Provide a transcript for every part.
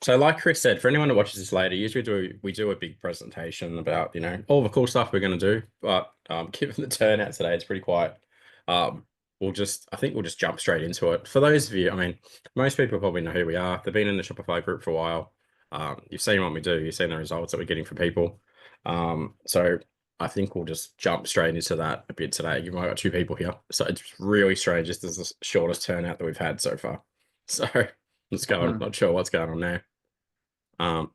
So like Chris said, for anyone that watches this later, usually we do a big presentation about, all the cool stuff we're going to do. But given the turnout today, it's pretty quiet. I think we'll just jump straight into it. For those of you, I mean, most people probably know who we are. They've been in the Shopify group for a while. You've seen what we do. You've seen the results that we're getting for people. So I think we'll just jump straight into that a bit today. You've only got 2 people here. So it's really strange. This is the shortest turnout that we've had so far. So let's go. I'm not sure what's going on there. I'm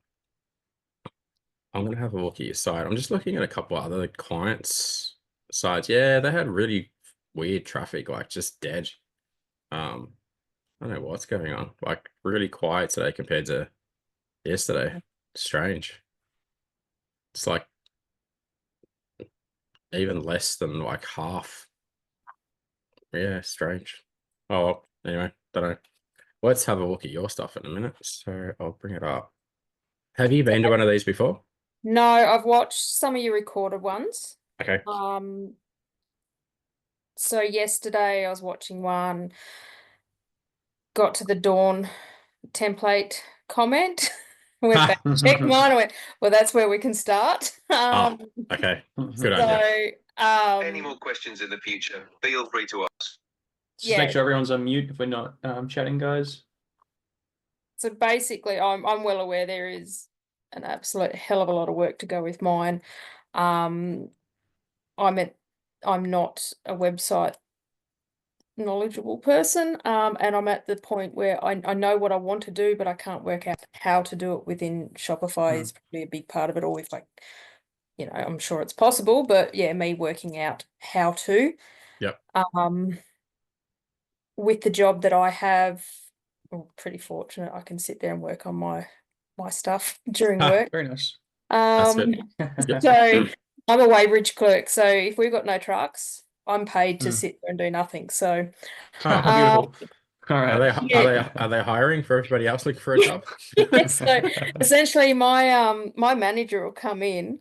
gonna have a look at your site. I'm just looking at a couple of other clients' sites. Yeah, they had really weird traffic, like just dead. I don't know what's going on. Like really quiet today compared to yesterday. Strange. It's like even less than like half. Yeah, strange. Oh, well, anyway, don't know. Let's have a look at your stuff in a minute. So I'll bring it up. Have you been to one of these before? No, I've watched some of your recorded ones. Okay. So yesterday I was watching one, got to the Dawn template comment, went back, checked mine, and went, well, that's where we can start. Okay. Good idea. Any more questions in the future, feel free to ask. Just make sure everyone's on mute if we're not chatting, guys. So basically, I'm well aware there is an absolute hell of a lot of work to go with mine. I'm not a website knowledgeable person, and I'm at the point where I know what I want to do, but I can't work out how to do it within Shopify is probably a big part of it all. If I'm sure it's possible, but yeah, me working out how to. Yep. With the job that I have, I'm pretty fortunate. I can sit there and work on my stuff during work. Very nice. That's good. So I'm a weighbridge clerk. So if we've got no trucks, I'm paid to sit there and do nothing. So beautiful. All right. Are they hiring for everybody else looking for a job? So essentially my manager will come in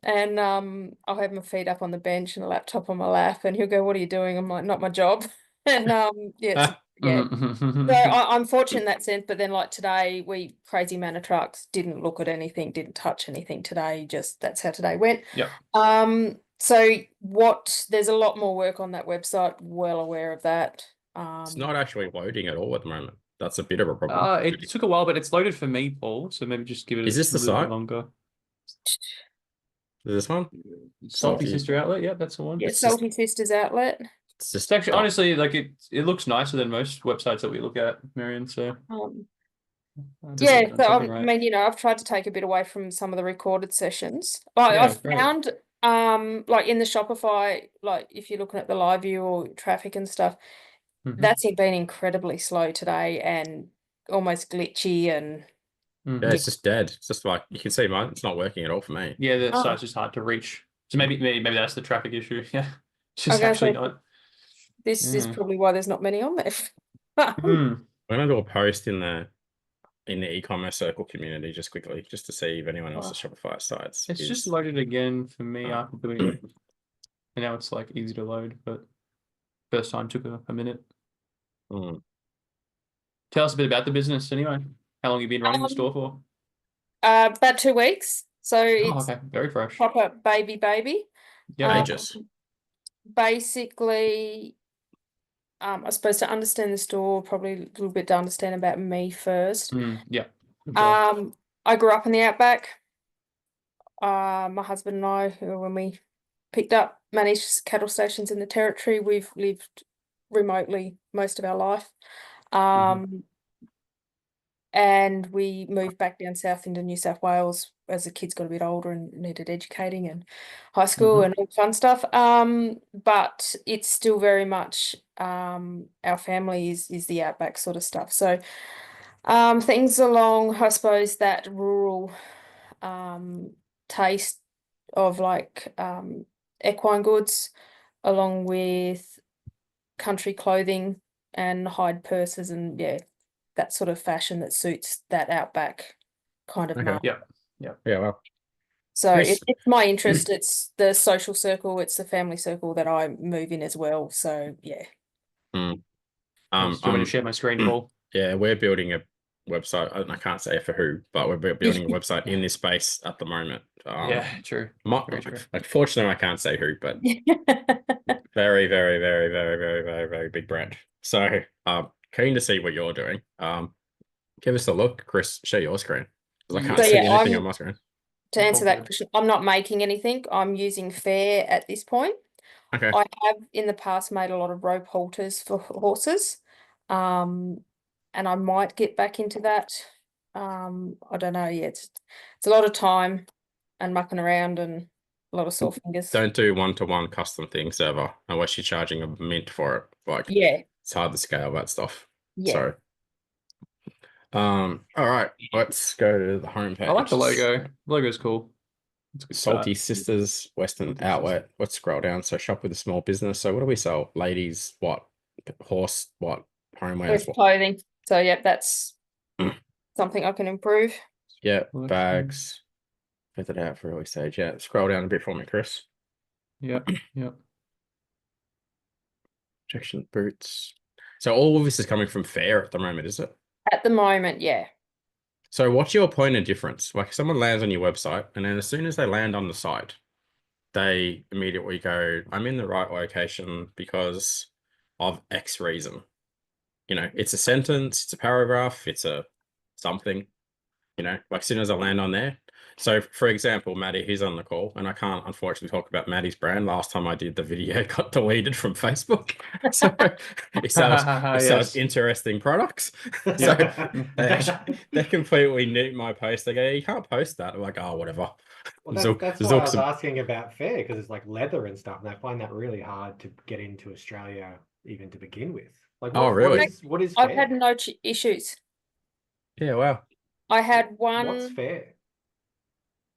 and I'll have my feet up on the bench and a laptop on my lap, and he'll go, "What are you doing?" I'm like, "Not my job." And yeah. So I'm fortunate in that sense, but then like today, we crazy amount of trucks, didn't look at anything, didn't touch anything today, just that's how today went. Yep. So there's a lot more work on that website, well aware of that. It's not actually loading at all at the moment. That's a bit of a problem. It took a while, but it's loaded for me, Paul, so maybe just give it Is this the little site? bit longer. Is this one? Salty Sister Outlet, yeah, that's the one. Yeah, Salty Sisters Outlet. It's actually honestly like it looks nicer than most websites that we look at, Marion. So yeah, so I mean, I've tried to take a bit away from some of the recorded sessions. I've found like in the Shopify, like if you're looking at the live view or traffic and stuff, that's been incredibly slow today and almost glitchy and yeah, it's just dead. It's just like you can see mine, it's not working at all for me. Yeah, the site's just hard to reach. So maybe that's the traffic issue. Yeah. Just actually not. This is probably why there's not many on there. I'm gonna do a post in the e-commerce circle community just quickly, just to see if anyone else's Shopify sites. It's just loaded again for me after doing it. And now it's like easy to load, but first time took a minute. Tell us a bit about the business anyway. How long have you been running the store for? About 2 weeks. So it's okay. Very fresh. Proper baby. Yeah, ages. Basically, I suppose to understand the store, probably a little bit to understand about me first. Yeah. I grew up in the outback. My husband and I, when we picked up managed cattle stations in the territory, we've lived remotely most of our life. And we moved back down south into New South Wales as the kids got a bit older and needed educating and high school and all fun stuff. But it's still very much our family is the outback sort of stuff. So things along, I suppose, that rural taste of like equine goods, along with country clothing and hide purses and that sort of fashion that suits that outback kind of market. Yeah. Well, so it's my interest. It's the social circle. It's the family circle that I move in as well. So yeah. Do you want me to share my screen, Paul? Yeah, we're building a website, and I can't say for who, but we're building a website in this space at the moment. Yeah, true. Very true. Unfortunately, I can't say who, but very, very, very, very, very, very, very big brand. So, keen to see what you're doing. Give us a look, Chris. Share your screen because I can't So see yeah, anything on my screen. to answer that question, I'm not making anything. I'm using Fair at this point. Okay. I have in the past made a lot of rope halters for horses, and I might get back into that. I don't know yet. It's a lot of time and mucking around and a lot of sore fingers. Don't do one-to-one custom things ever unless you're charging a mint for it. Like, Yeah, it's hard to scale that stuff. yeah. So, all right, let's go to the homepage. I like the logo. The logo's cool. It's a good Salty start. Sisters Western Outlet. Let's scroll down. So shop with a small business. So what do we sell? Ladies, what? Horse, what? Homewares, With what? clothing. So yeah, that's something I can improve. Yeah, Collection. bags. Fit it out for early stage. Yeah, scroll down a bit for me, Chris. Yep. Protection boots. So all of this is coming from Fair at the moment, is it? At the moment, yeah. So what's your point of difference? Like someone lands on your website and then as soon as they land on the site, they immediately go, I'm in the right location because of X reason. You know, it's a sentence, it's a paragraph, it's a something, you know, like as soon as I land on there. So for example, Maddie, he's on the call, and I can't unfortunately talk about Maddie's brand. Last time I did the video, it got deleted from Facebook. So he sells interesting products. So they completely nuked my post. They go, you can't post that. I'm like, oh, whatever. Well, that's why I was asking about Fair, because it's like leather and stuff, and I find that really hard to get into Australia even to begin with. Like, Oh, really? What is I've Fair? had no issues. Yeah, wow. I had one. What's Fair?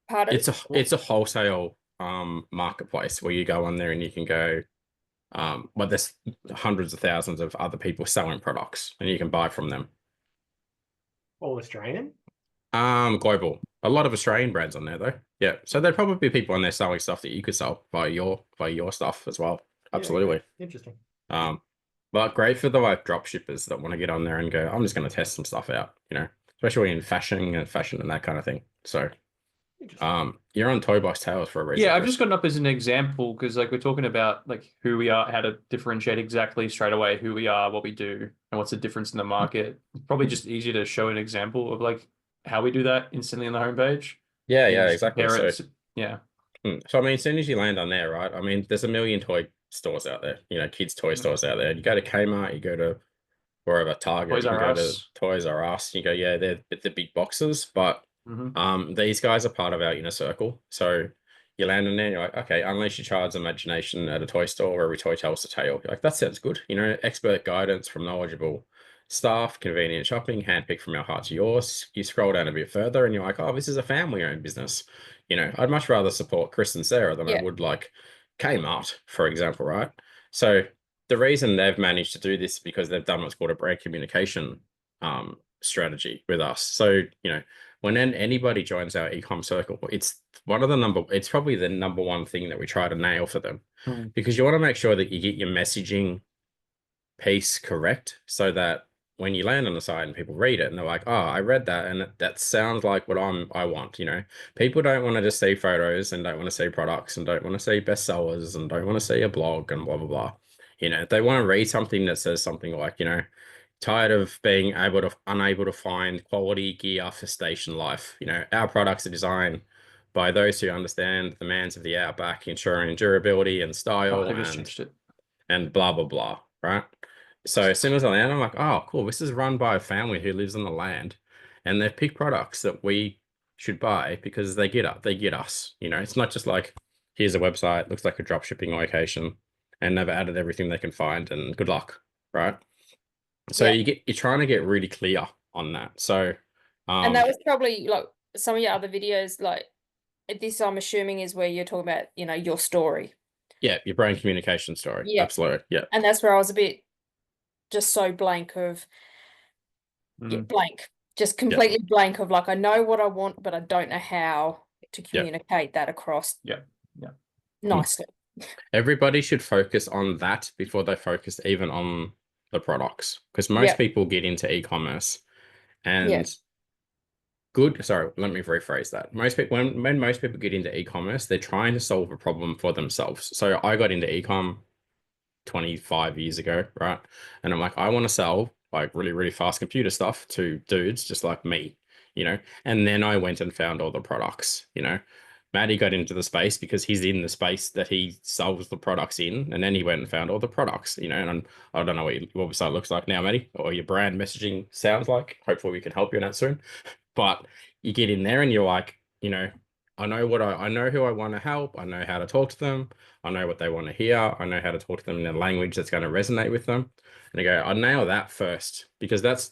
Pardon? It's a wholesale marketplace where you go on there and you can go well, there's hundreds of thousands of other people selling products and you can buy from them. All Australian? Global. A lot of Australian brands on there though. Yeah. So there'd probably be people on there selling stuff that you could sell by your stuff as well. Absolutely. Yeah, interesting. But great for the like drop shippers that want to get on there and go, I'm just going to test some stuff out, you know, especially in fashion and that kind of thing. So you're on Toy Box Tales for a reason. Yeah, I've just gotten up as an example because like we're talking about like who we are, how to differentiate exactly straight away who we are, what we do, and what's the difference in the market. It's probably just easier to show an example of like how we do that instantly on the homepage. Yeah, exactly. So, yeah. So I mean, as soon as you land on there, right? I mean, there's a million toy stores out there, you know, kids' toy stores out there. You go to Kmart, you go to wherever, Target, Toys you can R go Us. to Toys R Us. You go, yeah, they're the big boxes, but these guys are part of our inner circle. So you land in there, you're like, okay, unleash your child's imagination at a toy store where every toy tells a tale. You're like, that sounds good. You know, expert guidance from knowledgeable staff, convenient shopping, handpicked from our heart to yours. You scroll down a bit further and you're like, oh, this is a family-owned business. You know, I'd much rather support Chris and Sarah than I would like Kmart, for example, right? So the reason they've managed to do this is because they've done what's called a brand communication strategy with us. So, you know, when anybody joins our ecom circle, it's probably the number one thing that we try to nail for them, because you want to make sure that you get your messaging piece correct so that when you land on the site and people read it and they're like, oh, I read that and that sounds like what I want, you know. People don't want to just see photos and don't want to see products and don't want to see bestsellers and don't want to see a blog and blah, blah, blah. You know, they want to read something that says something like, you know, tired of being unable to find quality gear for station life. You know, our products are designed by those who understand the demands of the outback, ensuring durability and style and blah, blah, blah, right? So as soon as I land, I'm like, oh, cool. This is run by a family who lives on the land and they've picked products that we should buy because they get us, you know. It's not just like, here's a website, looks like a drop shipping location and they've added everything they can find and good luck, right? So you're trying to get really clear on that. So and that was probably like some of your other videos, like this I'm assuming is where you're talking about, you know, your story. Yeah, your brand communication story. Yeah. Absolutely. Yeah. And that's where I was a bit just so blank of just completely blank of like, I know what I want, but I don't know how to communicate that across nicely. Everybody should focus on that before they focus even on the products, because most people get into e-commerce And sorry, let me rephrase that. Most people, when most people get into e-commerce, they're trying to solve a problem for themselves. So I got into e-com 25 years ago, right? And I'm like, I want to sell like really, really fast computer stuff to dudes just like me, And then I went and found all the products, Maddie got into the space because he's in the space that he sells the products in, and then he went and found all the products, and I don't know what your website looks like now, Maddie, or your brand messaging sounds like. Hopefully we can help you in that soon. But you get in there and you're like, I know who I want to help. I know how to talk to them. I know what they want to hear. I know how to talk to them in a language that's going to resonate with them. And I go, I nail that first, because that's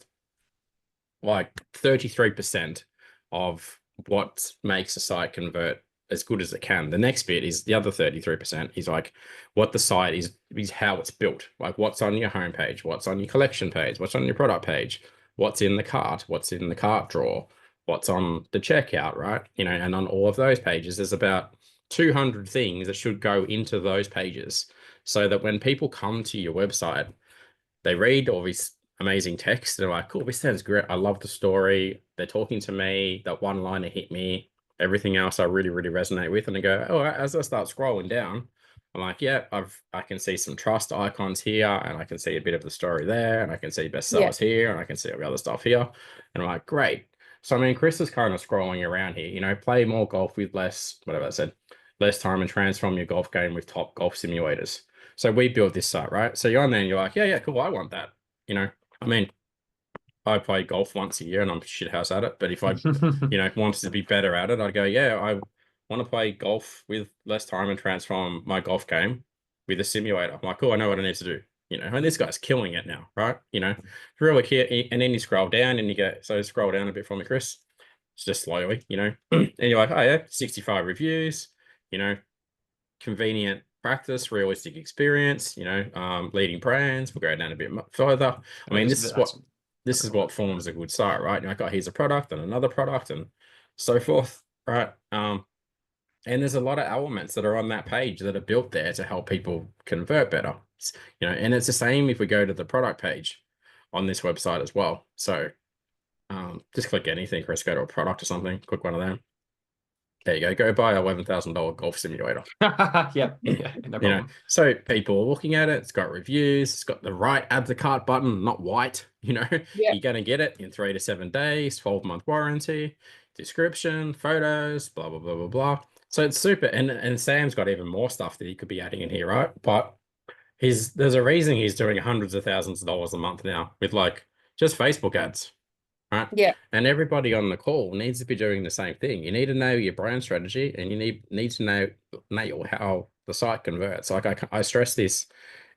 like 33% of what makes a site convert as good as it can. The next bit is the other 33% is like what the site is how it's built. Like what's on your homepage, what's on your collection page, what's on your product page, what's in the cart, what's in the cart drawer, what's on the checkout, right? And on all of those pages, there's about 200 things that should go into those pages so that when people come to your website, they read all these amazing text. They're like, cool, this sounds great. I love the story. They're talking to me. That one liner hit me. Everything else I really, really resonate with. And I go, oh, as I start scrolling down, I'm like, yeah, I can see some trust icons here, and I can see a bit of the story there, and I can see bestsellers here, and I can see all the other stuff here. And I'm like, great. So I mean, Chris is kind of scrolling around here, play more golf with less, whatever I said, less time, and transform your golf game with top golf simulators. So we built this site, right? So you're on there and you're like, yeah, cool, I want that. I mean, I play golf once a year and I'm shithouse at it. But if I, wanted to be better at it, I'd go, yeah, I want to play golf with less time and transform my golf game with a simulator. I'm like, cool, I know what I need to do. And this guy's killing it now, right? Really here, and then you scroll down and you go, so scroll down a bit for me, Chris. It's just slowly, and you're like, oh yeah, 65 reviews, convenient practice, realistic experience, leading brands. We'll go down a bit further. I mean, this is what forms a good site, right? You're like, oh, here's a product and another product and so forth, right? And there's a lot of elements that are on that page that are built there to help people convert better, and it's the same if we go to the product page on this website as well. So just click anything, Chris, go to a product or something, click one of them. There you go. Go buy a $11,000 golf simulator. Yeah, no problem. So people are looking at it. It's got reviews. It's got the right add to cart button, not white. You're going to get it in 3 to 7 days, 12-month warranty, description, photos, blah, blah, blah, blah, blah. So it's super. And Sam's got even more stuff that he could be adding in here, right? But there's a reason he's doing hundreds of thousands of dollars a month now with like just Facebook ads. Right. Yeah. And everybody on the call needs to be doing the same thing. You need to know your brand strategy, and you need to nail how the site converts. Like I stress this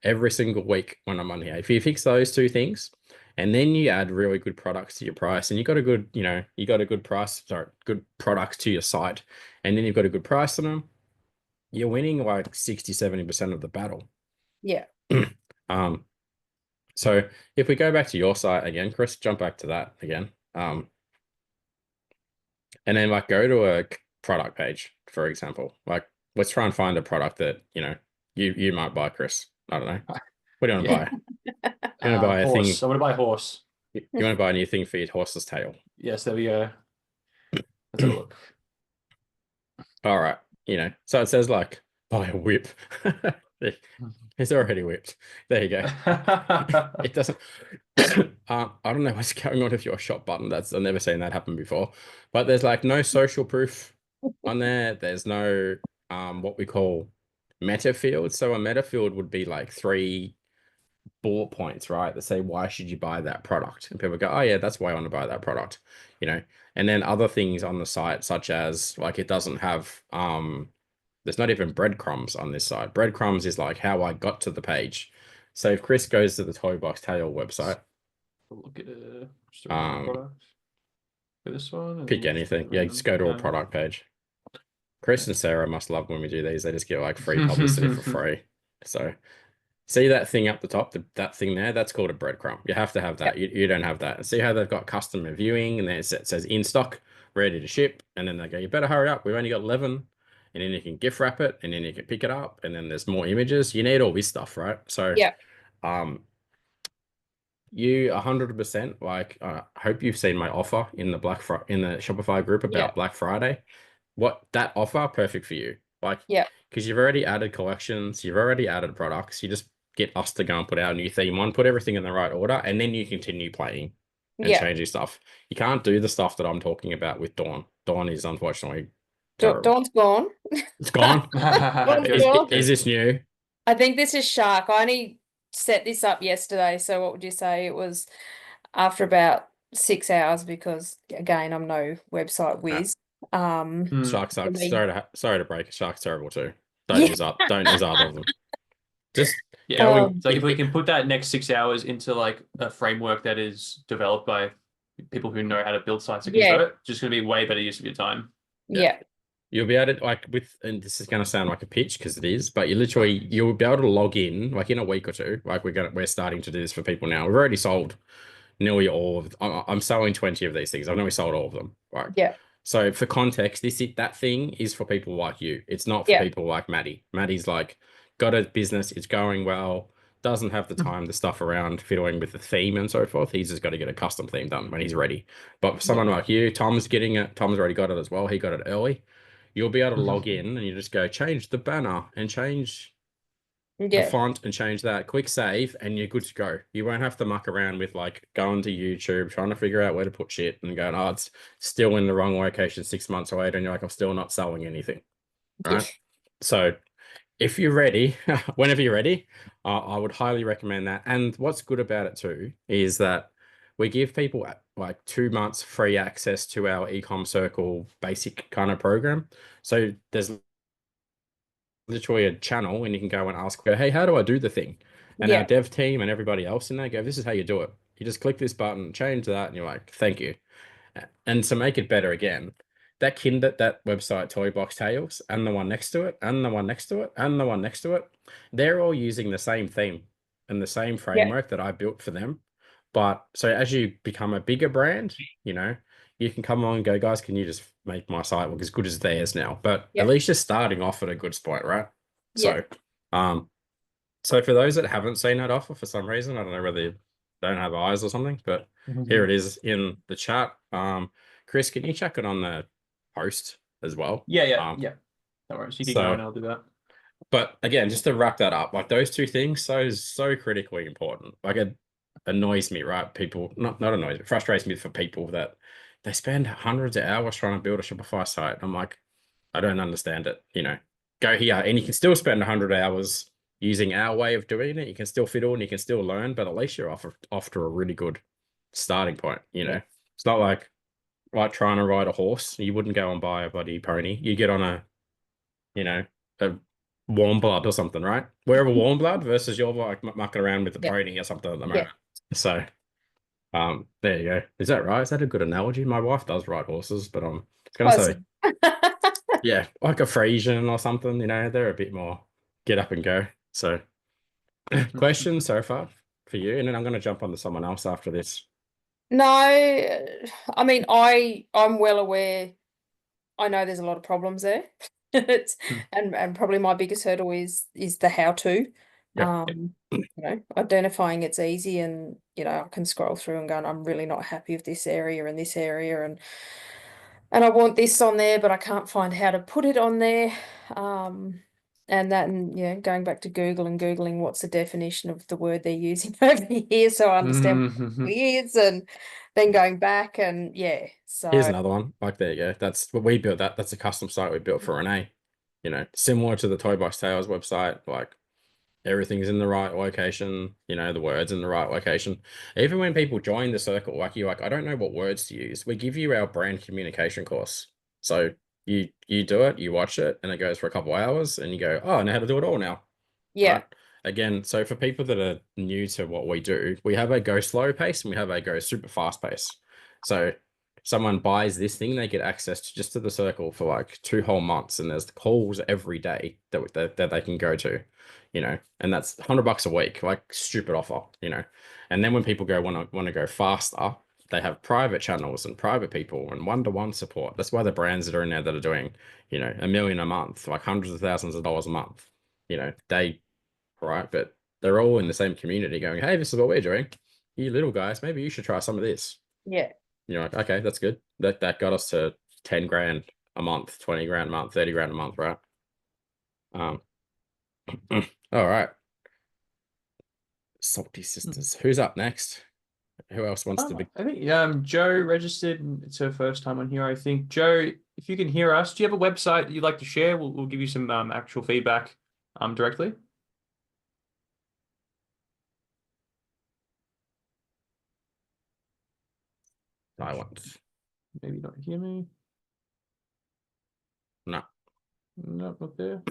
every single week when I'm on here. If you fix those two things, and then you add really good products to your price, and you got a good, good products to your site, and then you've got a good price on them, you're winning like 60-70% of the battle. Yeah. So if we go back to your site again, Chris, jump back to that again. And then like go to a product page, for example. Like let's try and find a product that, you might buy, Chris. I don't know. What do you want to buy? You want to buy a horse. thing? I want to buy a horse. You want to buy a new thing for your horse's tail? Yes, there we go. Let's have a look. All right. So it says like buy a whip. It's already whipped. There you go. It doesn't. I don't know what's going on with your shop button. I've never seen that happen before. But there's like no social proof on there. There's no what we call meta field. So a meta field would be like 3 bullet points, right? That say why should you buy that product, and people go, oh yeah, that's why I want to buy that product. And then other things on the site, such as like it doesn't have there's not even breadcrumbs on this side. Breadcrumbs is like how I got to the page. So if Chris goes to the Toy Box Tail website, look at just a random product. For this one, pick anything. Yeah, just go to a product page. Chris and Sarah must love when we do these. They just get like free publicity for free. So see that thing up the top, that thing there, that's called a breadcrumb. You have to have that. You don't have that. See how they've got custom reviewing, and then it says in stock, ready to ship, and then they go, you better hurry up. We've only got 11. And then you can gift wrap it, and then you can pick it up, and then there's more images. You need all this stuff, right? So, You 100%, like, I hope you've seen my offer in the in the Shopify group Yeah. about Black Friday. What that offer, perfect for you. Like, Yeah. because you've already added collections, you've already added products. You just get us to go and put our new theme on, put everything in the right order, and then you continue playing and Yeah. changing stuff. You can't do the stuff that I'm talking about with Dawn. Dawn is unfortunately terrible. Dawn's gone. It's gone. Dawn's Is, gone. is this new? I think this is Shark. I only set this up yesterday, so what would you say? It was after about 6 hours because again, I'm no website whiz. Shark For sucks. me. Sorry to break it. Shark's terrible too. Yeah. Don't use either of them. Just Yeah, going. so if we can put that next 6 hours into like a framework that is developed by people who know how to build sites and Yeah. convert, just going to be way better use of your time. Yeah. You'll be able to, like, and this is going to sound like a pitch because it is, but you'll be able to log in like in a week or two. Like we're starting to do this for people now. We've already sold nearly all of. I'm selling 20 of these things. I've nearly sold all of them. Right. Yeah. So for context, that thing is for people like you. It's not for Yeah. people like Maddie. Maddie's like got a business. It's going well. Doesn't have the time to stuff around fiddling with the theme and so forth. He's just got to get a custom theme done when he's ready. But for someone like you, Tom's getting it. Tom's already got it as well. He got it early. You'll be able to log in and you just go change the banner and change the Yeah. font and change that. Quick save and you're good to go. You won't have to muck around with like going to YouTube, trying to figure out where to put shit and going, oh, it's still in the wrong location 6 months later and you're like, I'm still not selling anything. Right. So if you're ready, whenever you're ready, I would highly recommend that. And what's good about it too is that we give people like 2 months free access to our Ecom Circle basic kind of program. So there's literally a channel and you can go and ask, hey, how do I do the thing? And our Yeah. dev team and everybody else in there go, this is how you do it. You just click this button, change that, and you're like, thank you. And to make it better again, that website Toy Box Tales and the one next to it and the one next to it and the one next to it, they're all using the same theme and the same framework that I built for them. But so as you become a bigger brand, you know, you can come on and go, guys, can you just make my site look as good as theirs now? But Yeah. at least you're starting off at a good spot, right? Yeah. So for those that haven't seen that offer for some reason, I don't know whether you don't have eyes or something, but here it is in the chat. Chris, can you check it on the post as well? Yeah. No worries. You keep going, I'll do that. But again, just to wrap that up, like those two things, so critically important. Like it annoys me, right? People, not annoys, it frustrates me for people that they spend hundreds of hours trying to build a Shopify site. I'm like, I don't understand it. You know, go here and you can still spend 100 hours using our way of doing it. You can still fiddle and you can still learn, but at least you're off to a really good starting point. You know, it's not like trying to ride a horse. You wouldn't go and buy a bloody pony. You get on a warm blood or something, right? We're a warm blood versus you're like mucking around with the pony or something at the moment. So, there you go. Is that right? Is that a good analogy? My wife does ride horses, but I'm gonna say, yeah, like a Frisian or something. You know, they're a bit more get up and go. So, questions so far for you, and then I'm gonna jump on to someone else after this. No, I mean, I'm well aware. I know there's a lot of problems there. It's and probably my biggest hurdle is the how to. You know, identifying it's easy and you know, I can scroll through and go, I'm really not happy with this area and this area and I want this on there, but I can't find how to put it on there. And yeah, going back to Google and Googling what's the definition of the word they're using over here so I understand what it is, and then going back and so Here's another one. Like, there you go. That's what we built. That's a custom site we built for Renee. You know, similar to the Toy Box Tales website. Like, everything's in the right location. You know, the words in the right location. Even when people join the circle, like you're like, I don't know what words to use. We give you our brand communication course. So you do it, you watch it, and it goes for a couple hours, and you go, oh, I know how to do it all now. Right? Again, so for people that are new to what we do, we have a go slow pace and we have a go super fast pace. So someone buys this thing, they get access to just to the circle for like 2 whole months, and there's calls every day that they can go to, you know, and that's $100 a week, like stupid offer, you know. And then when people want to go faster, they have private channels and private people and one-to-one support. That's why the brands that are in there that are doing, you know, $1 million a month, like hundreds of thousands of dollars a month, you know, right? But they're all in the same community going, hey, this is what we're doing. you little guys, maybe you should try some of this. Yeah. You're like, okay, that's good. That got us to 10 grand a month, 20 grand a month, 30 grand a month, right? All right. Salty Sisters. Who's up next? Who else wants to be? I think Joe registered. It's her first time on here, I think. Joe, if you can hear us, do you have a website that you'd like to share? We'll give you some actual feedback directly. I want. Maybe not hear me. No. No, not there.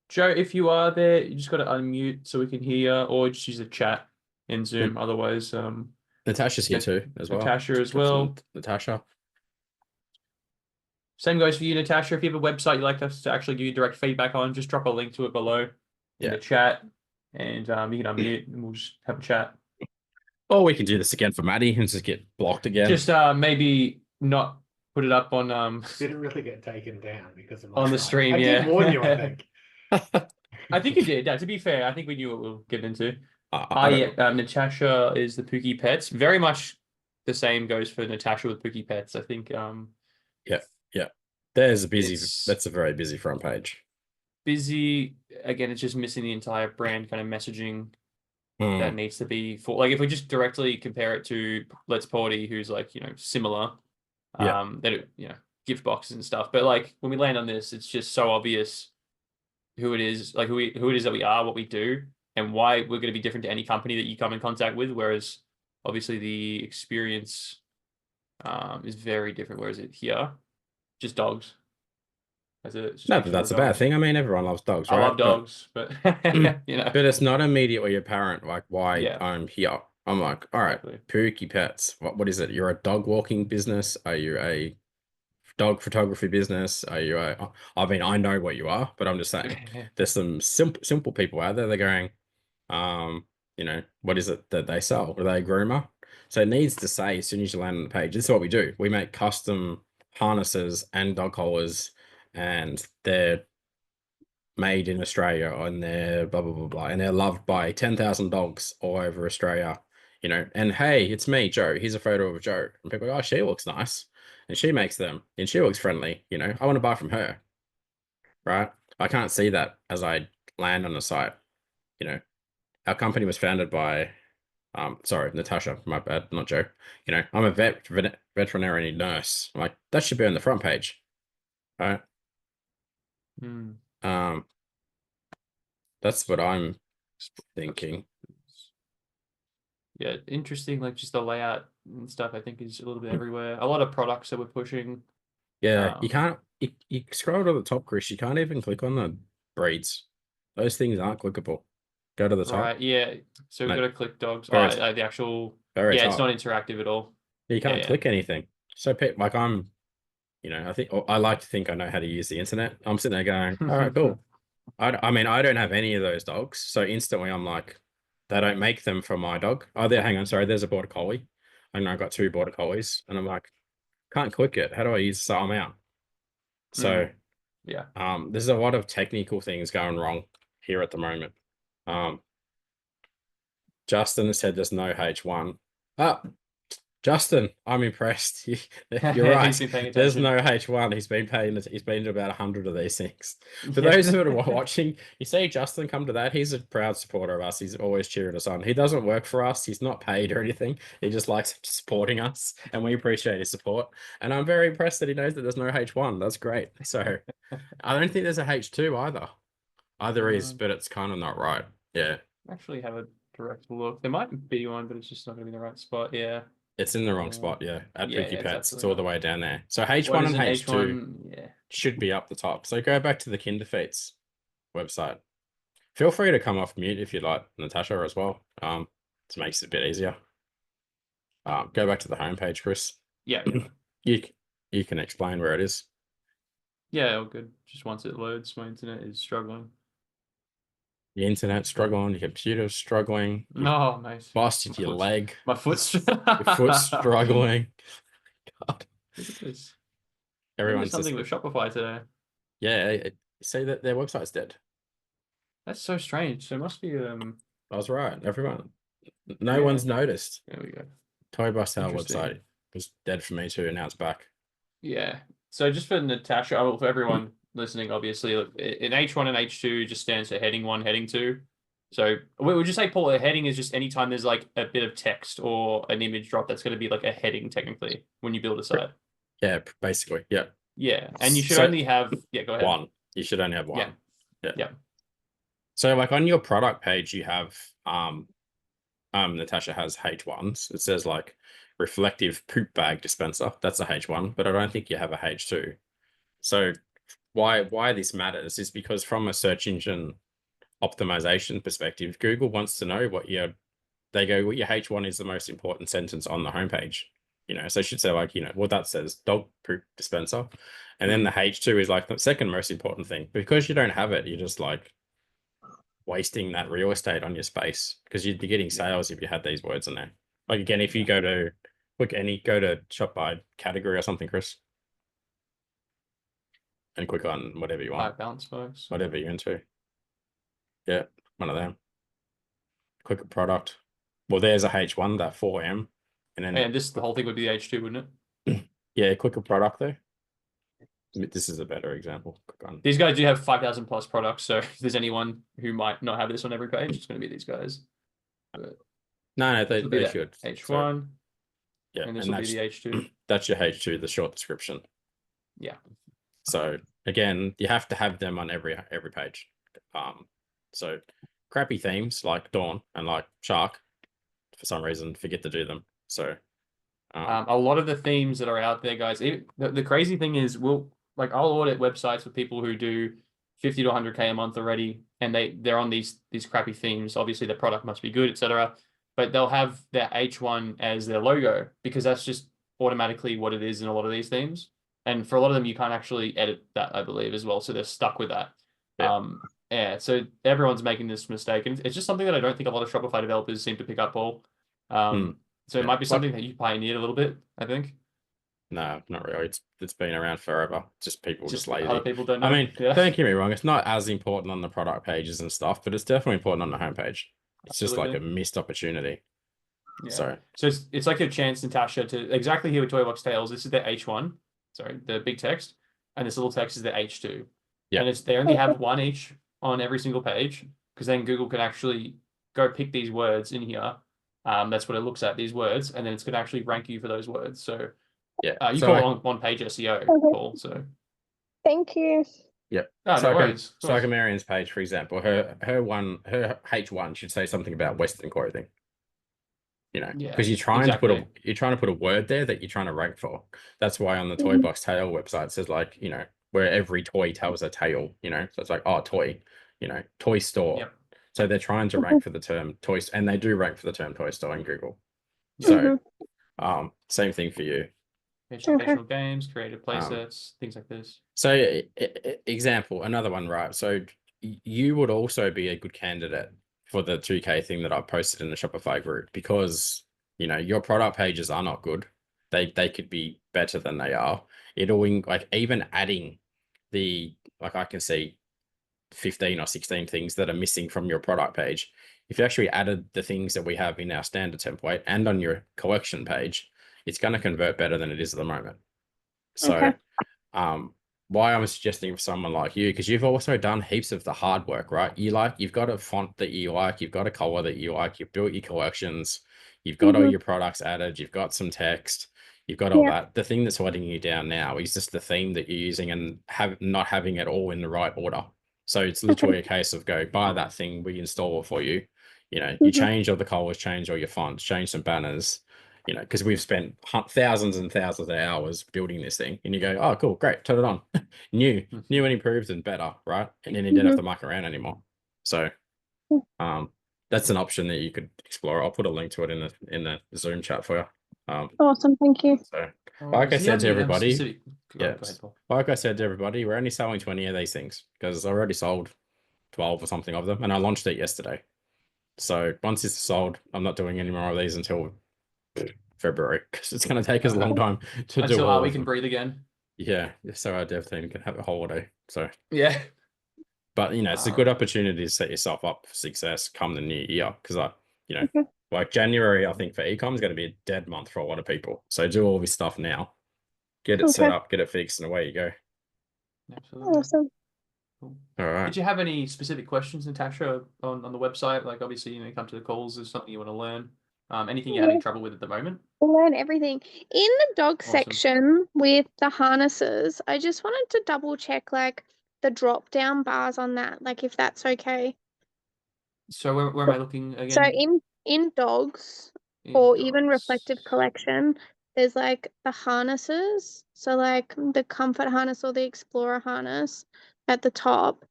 Joe, if you are there, you just got to unmute so we can hear you, or just use the chat in Zoom. Otherwise, Natasha's here too, as well. Natasha as well. Natasha. Same goes for you, Natasha. If you have a website you'd like us to actually give you direct feedback on, just drop a link to it below in the chat, and you can unmute, and we'll just have a chat. Or we can do this again for Maddie and just get blocked again. Just maybe not put it up on Didn't really get taken down because of on the stream. I did warn you, I think. I think you did. To be fair, I think we knew what we'll get into. I Natasha is the Pookie Pets. Very much the same goes for Natasha with Pookie Pets. I think. Yeah. There's a busy. That's a very busy front page. Busy again. It's just missing the entire brand kind of messaging that needs to be for. Like if we just directly compare it to Let's Party, who's like similar. That gift boxes and stuff. But like when we land on this, it's just so obvious who it is, like who it is that we are, what we do, and why we're going to be different to any company that you come in contact with. Whereas obviously the experience is very different. Whereas it here, just dogs. Not that that's a bad thing. I mean, everyone loves dogs, right? I love dogs, but but it's not immediately apparent like why I'm here. I'm like, all right, Pookie Pets. What is it? You're a dog walking business? Are you a dog photography business? Are you I mean, I know what you are, but I'm just saying there's some simple people out there. They're going, what is it that they sell? Are they a groomer? So it needs to say as soon as you land on the page, this is what we do. We make custom harnesses and dog collars, and they're made in Australia, and they're blah blah blah blah, and they're loved by 10,000 dogs all over Australia. And hey, it's me, Joe. Here's a photo of Joe, and people go, oh, she looks nice, and she makes them, and she looks friendly. I want to buy from her, right? I can't see that as I land on the site. Our company was founded by, sorry, Natasha, my bad, not Joe. I'm a veterinary nurse. Like that should be on the front page, right? That's what I'm thinking. Yeah, interesting. Like just the layout and stuff, I think is a little bit everywhere. A lot of products that we're pushing. Yeah, you can't. You scroll to the top, Chris. You can't even click on the breeds. Those things aren't clickable. Go to the top. Right. Yeah. So we've got to click dogs. The actual. Very yeah, top. It's not interactive at all. You can't click anything. So, like I'm, I think I like to think I know how to use the internet. I'm sitting there going, all right, cool. I mean, I don't have any of those dogs, so instantly I'm like, they don't make them for my dog. Oh, hang on, sorry, there's a border collie. I know I've got 2 border collies, and I'm like, can't click it. How do I use this? So I'm out. So there's a lot of technical things going wrong here at the moment. Justin said there's no H1. Justin, I'm impressed. You're right. There's no H1. He's been to about 100 of these things. For those who are watching, you see Justin come to that. He's a proud supporter of us. He's always cheering us on. He doesn't work for us. He's not paid or anything. He just likes supporting us, and we appreciate his support. And I'm very impressed that he knows that there's no H1. That's great. So I don't think there's a H2 either. Either is, but it's kind of not right. Yeah. Actually have a direct look. There might be one, but it's just not going to be in the right spot. Yeah. It's in the wrong spot, yeah. At Pookie Pets, it's all the way down there. So H1 and H2 should be up the top. So go back to the Kinderfeets website. Feel free to come off mute if you'd like, Natasha, as well. It makes it a bit easier. Go back to the homepage, Chris. Yeah. You can explain where it is. Yeah, all good. Just once it loads, my internet is struggling. The internet's struggling, your computer's struggling. Oh, nice. Busted your leg. My foot's your foot's struggling. God. Look at this. Everyone's something with Shopify today. Yeah, say that their website's dead. That's so strange. So it must be I was right. Everyone. No Yeah. one's noticed. There we go. Toy Box Tale Interesting. website was dead for me too, and now it's back. Yeah. So just for Natasha, well, for everyone listening, obviously, look, in H1 and H2 just stands for heading 1, heading 2. So would you say, Paul, a heading is just any time there's like a bit of text or an image drop, that's going to be like a heading technically when you build a site? Yeah, basically. Yeah. Yeah. And you should So- only have, yeah, go ahead. One. You should only have one. Yeah. So like on your product page, you have Natasha has H1s. It says like reflective poop bag dispenser. That's a H1, but I don't think you have a H2. So why this matters is because from a search engine optimization perspective, Google wants to know what your H1 is the most important sentence on the homepage. So it should say like, what that says, dog poop dispenser. And then the H2 is like the second most important thing. Because you don't have it, you're just like wasting that real estate on your space because you'd be getting sales if you had these words in there. Like again, if you go to shop by category or something, Chris, and click on whatever you want, Balance folks. whatever you're into. Yeah, one of them. Click a product. Well, there's a H1, that 4M, and then And the whole thing would be H2, wouldn't it? yeah, click a product there. This is a better example. Click on. These guys do have 5,000 plus products, so if there's anyone who might not have this on every page, it's going to be these guys. But No, they be that should. H1, So, yeah, and this will be the H2. That's your H2, the short description. Yeah. So again, you have to have them on every page. So crappy themes like Dawn and like Shark, for some reason, forget to do them. So a lot of the themes that are out there, guys. The crazy thing is, I'll audit websites with people who do 50 to 100K a month already, and they're on these crappy themes. Obviously, the product must be good, etc. But they'll have their H1 as their logo because that's just automatically what it is in a lot of these themes. And for a lot of them, you can't actually edit that, I believe, as well. So they're stuck with that. Yeah. So everyone's making this mistake, and it's just something that I don't think a lot of Shopify developers seem to pick up, Paul. So it might be something that you pioneered a little bit, I think. No, not really. It's been around forever. Just people just lazy. Other people don't know. I mean, don't get me wrong. It's not as important on the product pages and stuff, but it's definitely important on the homepage. It's just like a missed opportunity. Yeah. So it's like a chance, Natasha, to exactly here with Toy Box Tales. This is the H1, sorry, the big text, and this little text is the H2. Yeah. And they only have one each on every single page because then Google can actually go pick these words in here. That's what it looks at, these words, and then it's going to actually rank you for those words. So yeah, you call it one-page SEO, Paul. So thank you. Yep. No worries. So Marion's page, for example, her H1 should say something about Western clothing. Because you're trying to put a word there that you're trying to rank for. That's why on the Toy Box Tale website it says like, where every toy tells a tale, so it's like, oh, toy, toy store. Yep. So they're trying to rank for the term toy, and they do rank for the term toy store in Google. So same thing for you. Educational games, creative playsets, things like this. So example, another one, right? So you would also be a good candidate for the 2K thing that I posted in the Shopify group because, your product pages are not good. They could be better than they are. Even adding I can see 15 or 16 things that are missing from your product page. If you actually added the things that we have in our standard template and on your collection page, it's going to convert better than it is at the moment. So, why I'm suggesting for someone like you, because you've also done heaps of the hard work, right? You've got a font that you like, you've got a color that you like, you've built your collections, you've got all your products added, you've got some text, you've got all that. The thing that's letting you down now is just the theme that you're using and not having it all in the right order. So it's literally a case of go buy that thing, we install it for you. You change all the colors, change all your fonts, change some banners, because we've spent thousands and thousands of hours building this thing, and you go, oh, cool, great, turn it on. new and improved and better, right? And then you don't have to muck around anymore. So that's an option that you could explore. I'll put a link to it in the Zoom chat for you. Awesome, thank you. So like I said to everybody, Go ahead, Paul. like I said to everybody, we're only selling 20 of these things because I already sold 12 or something of them, and I launched it yesterday. So once it's sold, I'm not doing any more of these until February because it's going to take us a long time to do all we can breathe again. Yeah, so our dev team can have a holiday. So yeah, but it's a good opportunity to set yourself up for success come the new year because Like January, I think for ecom is going to be a dead month for a lot of people. So do all this stuff now, get it set Okay. up, get it fixed, and away you go. Absolutely. Awesome. Cool. All right. Did you have any specific questions, Natasha, on the website? Like obviously, you come to the calls, there's something you want to learn. Anything you're having trouble with at the moment? Learn everything. In the dog Awesome. section with the harnesses, I just wanted to double check like the drop down bars on that, like if that's okay. So where am I looking again? So in dogs or even Dogs. reflective collection, there's like the harnesses. So like the comfort harness or the explorer harness at the top.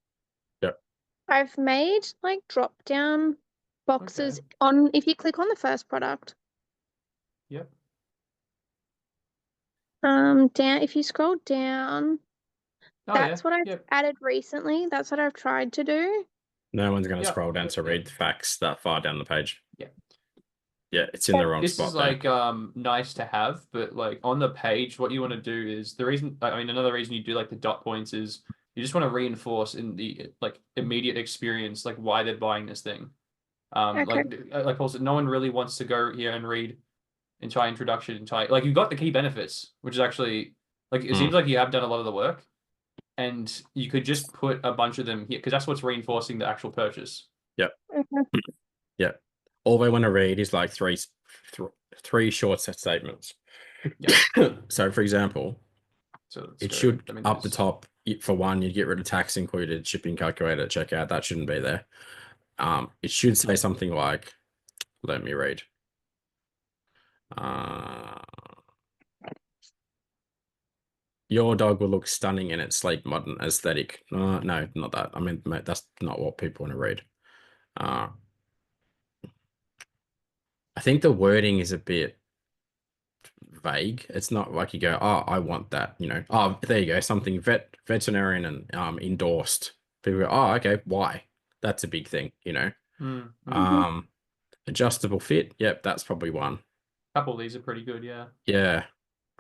Yep. I've made like drop down boxes on if you click on the first product. Yep. Down if you scroll down, Oh, that's yeah. what I've Yep. added recently. That's what I've tried to do. No one's going to Yep. scroll down to read the facts that far down the page. Yeah. Yeah, it's in the wrong This spot is there. like nice to have, but like on the page, what you want to do is another reason you do like the dot points is you just want to reinforce in the like immediate experience like why they're buying this thing. Okay. Like also no one really wants to go here and read entire introduction, like you've got the key benefits, which is actually like it seems like you have done a lot of the work, and you could just put a bunch of them here because that's what's reinforcing the actual purchase. Yep. Okay. Yep. All they want to read is like three short set statements. Yeah. So for example, So it should up the top for one, you'd get rid of tax included, shipping calculator, checkout. That shouldn't be there. It should say something like, let me read. Your dog will look stunning in its sleek modern aesthetic. No, not that. I mean, mate, that's not what people want to read. I think the wording is a bit vague. It's not like you go, oh, I want that, Oh, there you go, something veterinarian and endorsed. People go, oh, okay, why? That's a big thing, Mm-hmm. Adjustable fit. Yep, that's probably one. Couple of these are pretty good, yeah. Yeah.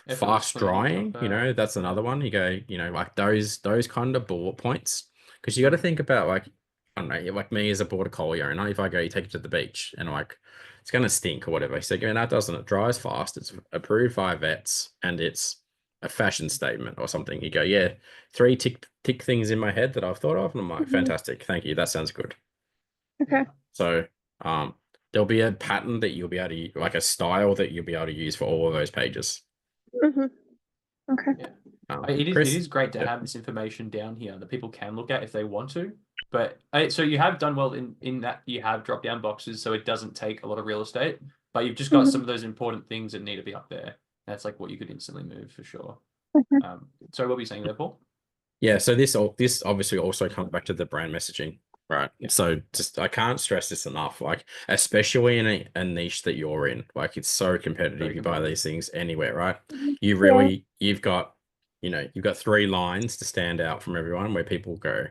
Fast drying, that's Yeah. another one. You go, like those kind of bullet points. Because you got to think about like, I don't know, like me as a border collie owner, if I go, you take it to the beach and like it's gonna stink or whatever. So no, it doesn't. It dries fast. It's approved by vets and it's a fashion statement or something. You go, yeah, 3 tick things in my head that I've thought of, and I'm like, fantastic, thank you. That sounds good. Okay. So there'll be a pattern that you'll be able to like a style that you'll be able to use for all of those pages. Okay. Yeah. It is great to have this information down here that people can look at if they want to. But so you have done well in that you have drop down boxes, so it doesn't take a lot of real estate. But you've just got some of those important things that need to be up there. That's like what you could instantly move for sure. So what were you saying there, Paul? Yeah, so this obviously also comes back to the brand messaging, right? Yeah. So just I can't stress this enough, like especially in a niche that you're in, like it's so competitive. You buy these things anywhere, right? You've got 3 lines to stand out from everyone where people go,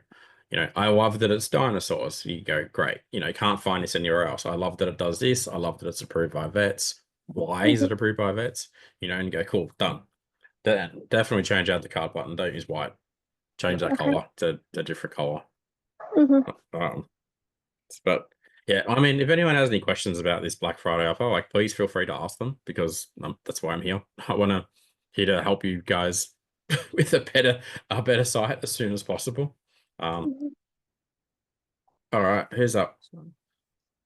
I love that it's dinosaurs. You go, great. Can't find this anywhere else. I love that it does this. I love that it's approved by vets. Why is it approved by vets? And you go, cool, done. Then definitely change out the card button. Don't use white. Change that color to a different color. But yeah, I mean, if anyone has any questions about this Black Friday offer, like please feel free to ask them because that's why I'm here. I want to here to help you guys with a better site as soon as possible. All right, who's up? Okay,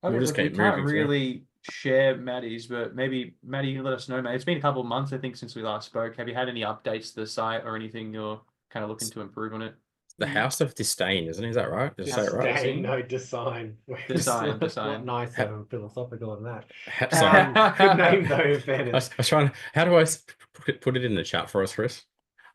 We'll just we keep can't moving really share Maddie's, but maybe Maddie, you can let us know, mate. It's been a couple of months, I think, since we last spoke. Have you had any updates to the site or anything you're kind of looking to improve on it? The House of Disdain, isn't it? Is that right? Did I say it right? Disdain, no, design. Design. What nice philosophical on that. Sorry. Good name though, in fairness. I was trying. How do I put it in the chat for us, Chris?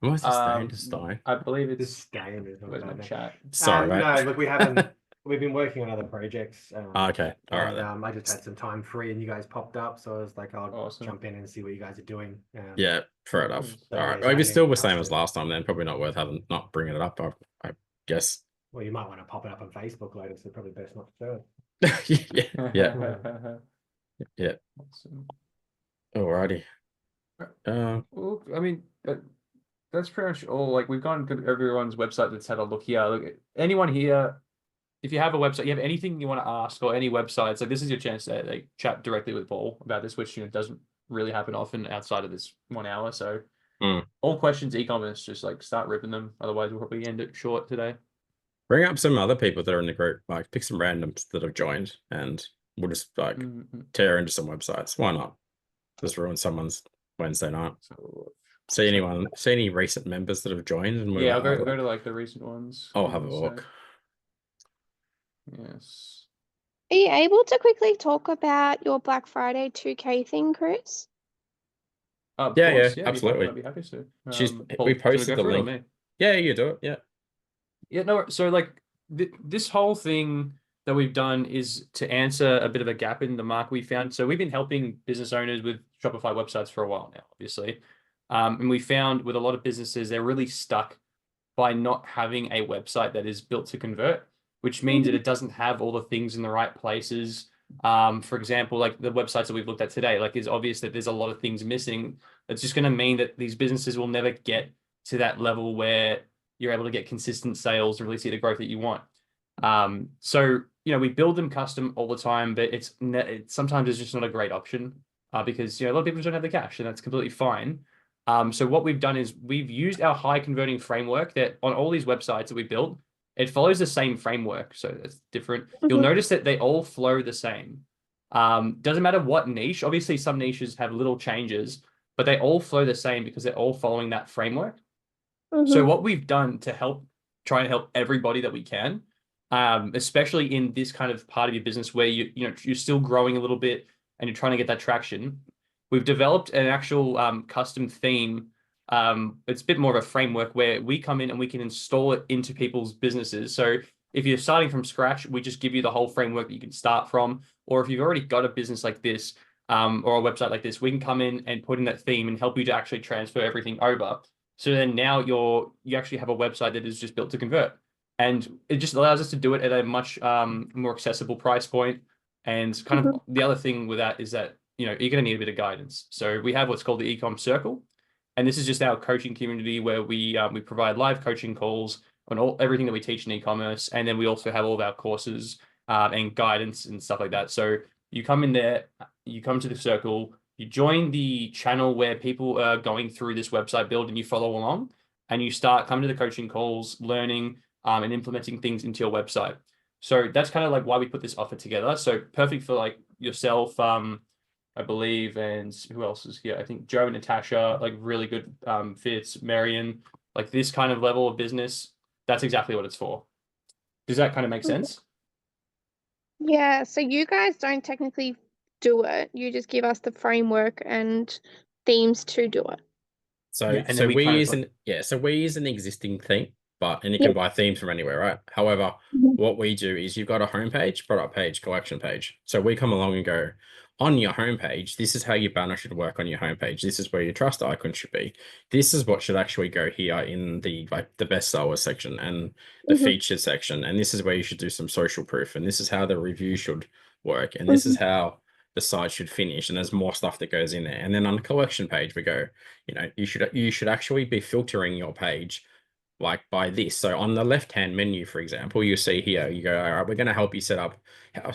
Am I Disdain? I believe it's Disdain is not where's my bad name. chat. Sorry, mate. No, look, we haven't. We've been working on other projects. Okay, all right. I just had some time free, and you guys popped up, so I was like, I'll jump in and see what you guys are doing. Yeah, fair enough. So All right, there's maybe that still the in same as Australia. last time. Then probably not worth not bringing it up. I guess. Well, you might want to pop it up on Facebook later, so probably best not to do it. yeah. Alrighty. Well, I mean, that's pretty much all. Like we've gone to everyone's website that's had a look here. Look, anyone here if you have a website, you have anything you want to ask or any websites, like this is your chance to like chat directly with Paul about this, which doesn't really happen often outside of this 1 hour. So all questions e-commerce, just like start ripping them. Otherwise, we'll probably end it short today. Bring up some other people that are in the group, like pick some randoms that have joined, and we'll just like tear into some websites. Why not? Just ruin someone's Wednesday night. See any recent members that have joined? And yeah, I'll go to like the recent ones. I'll have a look. Yes. Are you able to quickly talk about your Black Friday 2K thing, Chris? Of Yeah, course. yeah, absolutely. I'd be happy to. We do you posted wanna the go for it or link. me? Yeah, you do it. Yeah. Yeah, no. So like this whole thing that we've done is to answer a bit of a gap in the market we found. So we've been helping business owners with Shopify websites for a while now, obviously. And we found with a lot of businesses, they're really stuck by not having a website that is built to convert, which means that it doesn't have all the things in the right places. For example, like the websites that we've looked at today, like it's obvious that there's a lot of things missing. It's just going to mean that these businesses will never get to that level where you're able to get consistent sales and really see the growth that you want. So, we build them custom all the time, but sometimes it's just not a great option because, a lot of people don't have the cash, and that's completely fine. So what we've done is we've used our high converting framework that on all these websites that we built, it follows the same framework. So it's different. You'll notice that they all flow the same. Doesn't matter what niche. Obviously, some niches have little changes, but they all flow the same because they're all following that framework. So what we've done to try and help everybody that we can, especially in this kind of part of your business where you're still growing a little bit and you're trying to get that traction, we've developed an actual custom theme. It's a bit more of a framework where we come in and we can install it into people's businesses. So if you're starting from scratch, we just give you the whole framework that you can start from. Or if you've already got a business like this or a website like this, we can come in and put in that theme and help you to actually transfer everything over. So then now you actually have a website that is just built to convert. And it just allows us to do it at a much more accessible price point. And kind of the other thing with that is that, you're going to need a bit of guidance. So we have what's called the eCom Circle. And this is just our coaching community where we provide live coaching calls on everything that we teach in e-commerce. And then we also have all of our courses and guidance and stuff like that. So you come in there, you come to the circle, you join the channel where people are going through this website build and you follow along and you start coming to the coaching calls, learning and implementing things into your website. So that's kind of like why we put this offer together. So perfect for like yourself, I believe, and who else is here? I think Joe and Natasha, like really good fits. Marion, like this kind of level of business, that's exactly what it's for. Does that kind of make sense? Yeah, so you guys don't technically do it. You just give us the framework and themes to do it. So Yeah, and so then we use an existing theme, and you can buy themes from anywhere, right? However, what we do is you've got a homepage, product page, collection page. So we come along and go, on your homepage, this is how your banner should work on your homepage. This is where your trust icon should be. This is what should actually go here in the best sellers section and the featured section. And this is where you should do some social proof. And this is how the review should work. And this is how the site should finish. And there's more stuff that goes in there. And then on the collection page, we go, you should actually be filtering your page like by this. So on the left-hand menu, for example, you see here, you go, all right, we're going to help you set up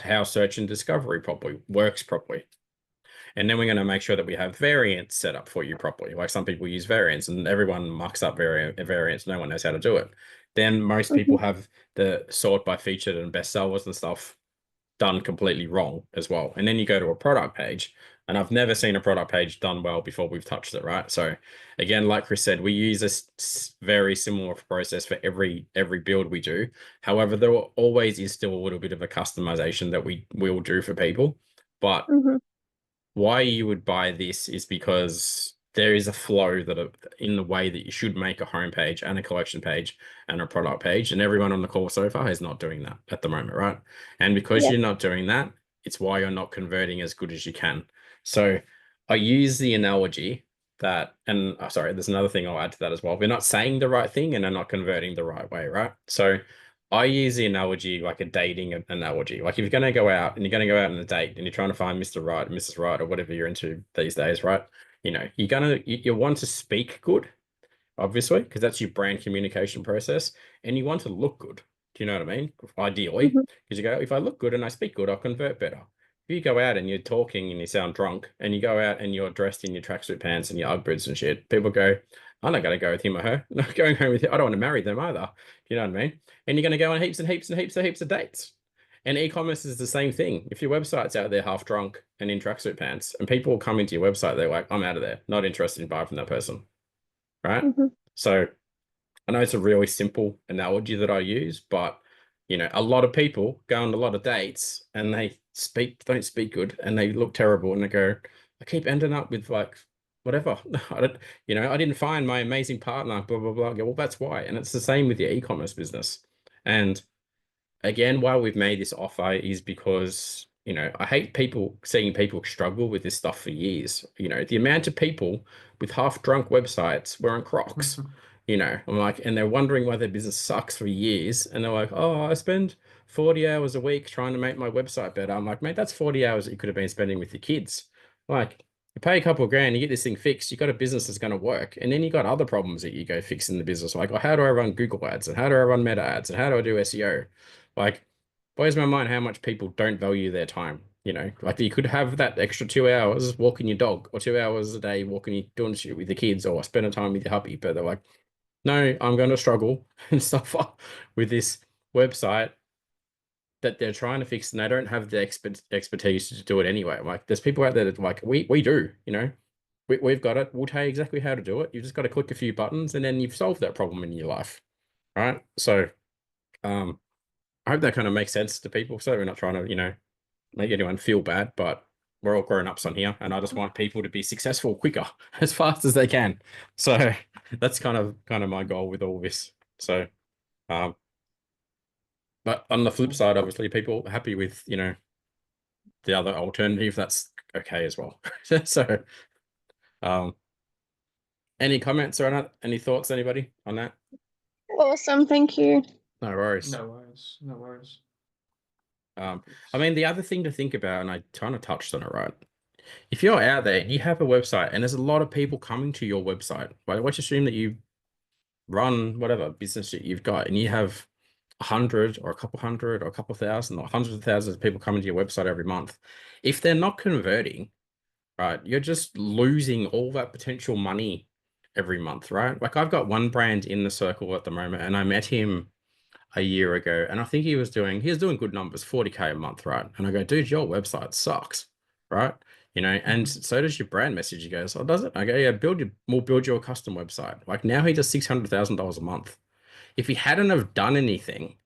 how search and discovery works properly. And then we're going to make sure that we have variants set up for you properly. Like some people use variants and everyone mucks up variants. No one knows how to do it. Then most people have the sort by featured and best sellers and stuff done completely wrong as well. And then you go to a product page, and I've never seen a product page done well before we've touched it, right? So again, like Chris said, we use a very similar process for every build we do. However, there always is still a little bit of a customization that we will do for people. But why you would buy this is because there is a flow in the way that you should make a homepage and a collection page and a product page. And everyone on the call so far is not doing that at the moment, right? And because you're not doing that, it's why you're not converting as good as you can. So I use the analogy that, and sorry, there's another thing I'll add to that as well. We're not saying the right thing and they're not converting the right way, right? So I use the analogy like a dating analogy. Like if you're going to go out and you're going to go out on a date and you're trying to find Mr. Right, Mrs. Right, or whatever you're into these days, right? You want to speak good, obviously, because that's your brand communication process, and you want to look good. You know what I mean? Ideally, Mhm. because you go, if I look good and I speak good, I'll convert better. If you go out and you're talking and you sound drunk, and you go out and you're dressed in your tracksuit pants and your Ugg boots and shit, people go, I'm not going to go with him or her. I'm not going home with you. I don't want to marry them either. You know what I mean? And you're going to go on heaps and heaps and heaps and heaps of dates. And e-commerce is the same thing. If your website's out there half drunk and in tracksuit pants, and people come into your website, they're like, I'm out of there. Not interested in buying from that person. Right? Mhm. So I know it's a really simple analogy that I use, but a lot of people go on a lot of dates and they don't speak good and they look terrible and they go, I keep ending up with like whatever. I didn't find my amazing partner, blah, blah, blah. I go, well, that's why. And it's the same with your e-commerce business. And again, why we've made this offer is because, I hate seeing people struggle with this stuff for years. The amount of people with half drunk websites wearing Crocs, I'm like, and they're wondering why their business sucks for years. And they're like, oh, I spend 40 hours a week trying to make my website better. I'm like, mate, that's 40 hours that you could have been spending with your kids. Like, you pay a couple of grand, you get this thing fixed, you got a business that's going to work. And then you got other problems that you go fix in the business. Like, oh, how do I run Google ads? And how do I run Meta ads? And how do I do SEO? Like, blows my mind how much people don't value their time. Like you could have that extra 2 hours walking your dog, or 2 hours a day walking, doing shit with the kids, or spending time with your hubby. But they're like, no, I'm going to struggle and suffer with this website that they're trying to fix, and they don't have the expertise to do it anyway. Like, there's people out there that like, we do, we've got it. We'll tell you exactly how to do it. You've just got to click a few buttons, and then you've solved that problem in your life, right? So, I hope that kind of makes sense to people. So we're not trying to, make anyone feel bad, but we're all grown-ups on here, and I just want people to be successful quicker, as fast as they can. So that's kind of my goal with all this. So, but on the flip side, obviously, people are happy with, the other alternative, that's okay as well. So, any comments or not? Any thoughts, anybody on that? Awesome, thank you. No worries. No worries. No worries. I mean, the other thing to think about, and I kind of touched on it, right? If you're out there and you have a website and there's a lot of people coming to your website, right? Let's assume that you run whatever business that you've got and you have 100 or a couple hundred or a couple thousand or hundreds of thousands of people coming to your website every month. If they're not converting, right, you're just losing all that potential money every month, right? Like, I've got one brand in the circle at the moment, and I met him a year ago, and I think he was doing good numbers, 40K a month, right? And I go, dude, your website sucks, right? And so does your brand message. He goes, oh, does it? I go, yeah, we'll build you a custom website. Like, now he does $600,000 a month. If he hadn't have done anything,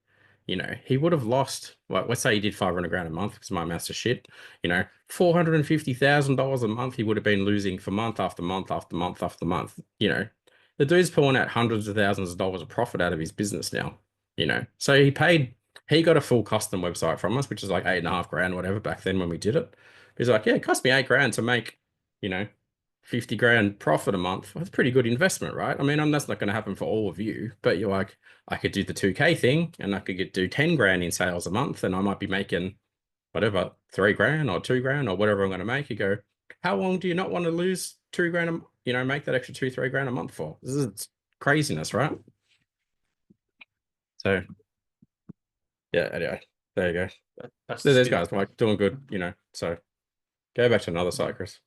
he would have lost, like, let's say he did 500 grand a month, because my maths are shit, $450,000 a month he would have been losing for month after month after month after month. The dude's pulling out hundreds of thousands of dollars of profit out of his business now. So he got a full custom website from us, which is like 8.5 grand, whatever, back then when we did it. He's like, yeah, it cost me 8 grand to make, 50 grand profit a month. That's a pretty good investment, right? I mean, that's not going to happen for all of you, but you're like, I could do the 2K thing and I could do 10 grand in sales a month, and I might be making whatever, 3 grand or 2 grand or whatever I'm going to make. You go, how long do you not want to lose 2 grand, make that extra 2-3 grand a month for? This is craziness, right? So, yeah, anyway, there you go. That's So these stupid. guys like doing good, so go back to another site, Chris.